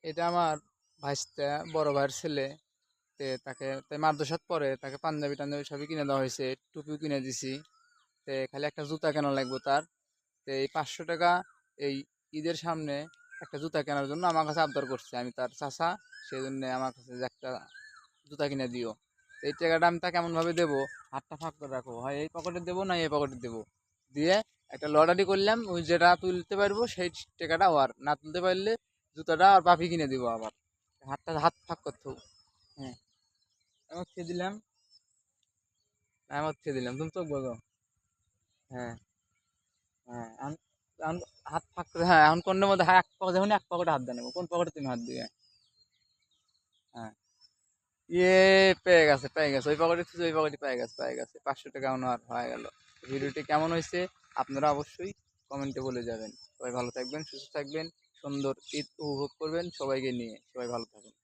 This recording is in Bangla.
এটা আমার ভাইস্তা বড় ভাইয়ের ছেলে। তাকে তাই মাদ্রাসাত পড়ে, তাকে পাঞ্জাবি টাঞ্জাবি সবই কিনে দেওয়া হয়েছে, টুপিও কিনে দিছি। খালি একটা জুতা কেনা লাগবে তার। এই 500 টাকা এই ঈদের সামনে একটা জুতা কেনার জন্য আমার কাছে আবদার করছে, আমি তার চাচা, সেই জন্য আমার কাছে যে একটা জুতা কিনে দিও। এই টাকাটা আমি তাকে এমন ভাবে দেবো, হাতটা ফাঁক করে রাখো, হয় এই পকেটে দেবো না এই পকেটে দেবো, দিয়ে একটা লটারি করলাম, ওই যেটা তুলতে পারবো সেই টাকাটা, আর না তুলতে পারলে জুতাটা আর বাপি কিনে দিব আবার। হাত ফাঁক করতে হবে। হ্যাঁ, আমি খেয়ে দিলাম। আমি খেয়ে দিলাম, তুমি চোখ বোঝো। হ্যাঁ, হ্যাঁ, হাত ফাঁক করে, হ্যাঁ, এখন কোনটার মধ্যে এক পকেটে, যখন এক পকেটে হাত দিয়ে নেবো, কোন পকেটে তুমি হাত দিবে? হ্যাঁ, ইয়ে, পেয়ে গেছে, পেয়ে গেছে, ওই পকেটে খুঁজে ওই পকেটে পেয়ে গেছে, পেয়ে গেছে। 500 টাকা আমার হয়ে গেল। ভিডিওটি কেমন হয়েছে আপনারা অবশ্যই কমেন্টে বলে যাবেন। সবাই ভালো থাকবেন, সুস্থ থাকবেন, সুন্দর ঈদ উপভোগ করবেন সবাইকে নিয়ে। সবাই ভালো থাকবেন।